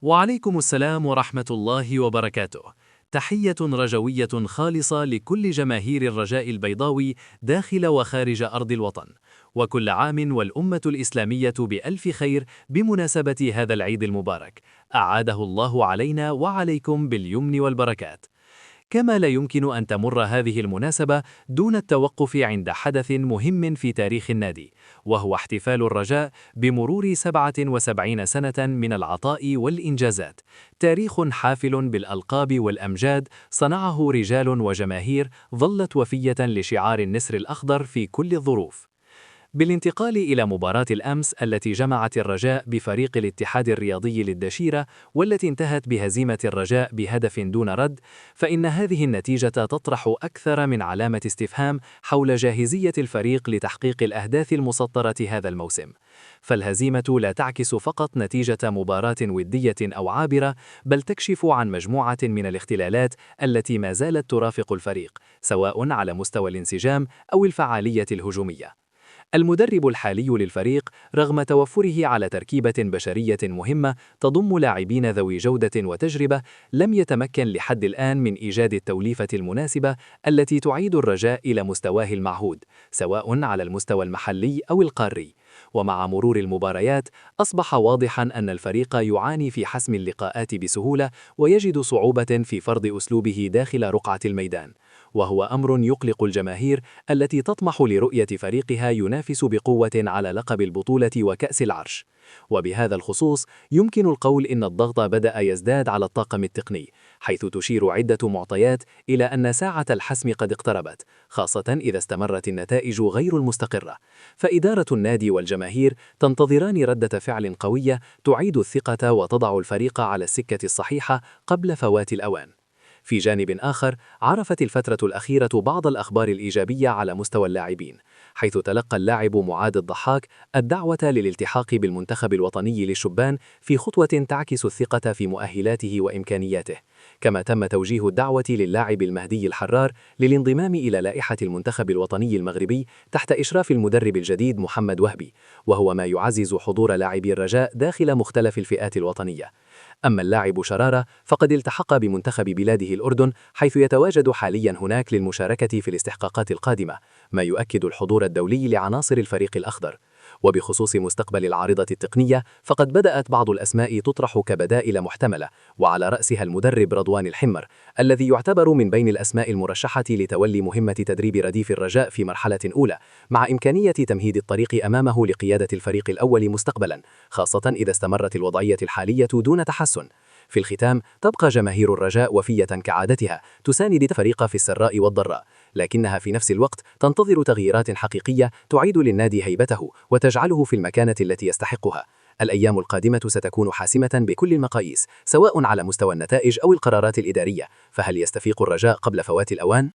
وعليكم السلام ورحمة الله وبركاته. تحية رجوية خالصة لكل جماهير الرجاء البيضاوي داخل وخارج أرض الوطن، وكل عام والأمة الإسلامية بألف خير بمناسبة هذا العيد المبارك، أعاده الله علينا وعليكم باليمن والبركات. كما لا يمكن أن تمر هذه المناسبة دون التوقف عند حدث مهم في تاريخ النادي، وهو احتفال الرجاء بمرور 77 سنة من العطاء والإنجازات. تاريخ حافل بالألقاب والأمجاد صنعه رجال وجماهير ظلت وفية لشعار النسر الأخضر في كل الظروف. بالانتقال إلى مباراة الأمس التي جمعت الرجاء بفريق الاتحاد الرياضي للدشيرة، والتي انتهت بهزيمة الرجاء بهدف دون رد، فإن هذه النتيجة تطرح أكثر من علامة استفهام حول جاهزية الفريق لتحقيق الأهداف المسطرة هذا الموسم. فالهزيمة لا تعكس فقط نتيجة مباراة ودية أو عابرة، بل تكشف عن مجموعة من الاختلالات التي ما زالت ترافق الفريق، سواء على مستوى الانسجام أو الفعالية الهجومية. المدرب الحالي للفريق، رغم توفره على تركيبة بشرية مهمة تضم لاعبين ذوي جودة وتجربة، لم يتمكن لحد الآن من إيجاد التوليفة المناسبة التي تعيد الرجاء إلى مستواه المعهود، سواء على المستوى المحلي أو القاري. ومع مرور المباريات، أصبح واضحاً أن الفريق يعاني في حسم اللقاءات بسهولة، ويجد صعوبة في فرض أسلوبه داخل رقعة الميدان، وهو أمر يقلق الجماهير التي تطمح لرؤية فريقها ينافس بقوة على لقب البطولة وكأس العرش. وبهذا الخصوص يمكن القول إن الضغط بدأ يزداد على الطاقم التقني، حيث تشير عدة معطيات إلى أن ساعة الحسم قد اقتربت، خاصة إذا استمرت النتائج غير المستقرة. فإدارة النادي والجماهير تنتظران ردة فعل قوية تعيد الثقة وتضع الفريق على السكة الصحيحة قبل فوات الأوان. في جانب آخر، عرفت الفترة الأخيرة بعض الأخبار الإيجابية على مستوى اللاعبين، حيث تلقى اللاعب معاذ الضحاك الدعوة للالتحاق بالمنتخب الوطني للشبان في خطوة تعكس الثقة في مؤهلاته وإمكانياته. كما تم توجيه الدعوة للاعب المهدي الحرار للانضمام إلى لائحة المنتخب الوطني المغربي تحت إشراف المدرب الجديد محمد وهبي، وهو ما يعزز حضور لاعبي الرجاء داخل مختلف الفئات الوطنية. أما اللاعب شرارة فقد التحق بمنتخب بلاده الأردن، حيث يتواجد حاليا هناك للمشاركة في الاستحقاقات القادمة، ما يؤكد الحضور الدولي لعناصر الفريق الأخضر. وبخصوص مستقبل العارضة التقنية، فقد بدأت بعض الأسماء تطرح كبدائل محتملة، وعلى رأسها المدرب رضوان الحمر، الذي يعتبر من بين الأسماء المرشحة لتولي مهمة تدريب رديف الرجاء في مرحلة أولى، مع إمكانية تمهيد الطريق أمامه لقيادة الفريق الأول مستقبلا، خاصة إذا استمرت الوضعية الحالية دون تحسن. في الختام، تبقى جماهير الرجاء وفية كعادتها، تساند الفريق في السراء والضراء، لكنها في نفس الوقت تنتظر تغييرات حقيقية تعيد للنادي هيبته وتجعله في المكانة التي يستحقها. الأيام القادمة ستكون حاسمة بكل المقاييس، سواء على مستوى النتائج أو القرارات الإدارية، فهل يستفيق الرجاء قبل فوات الأوان؟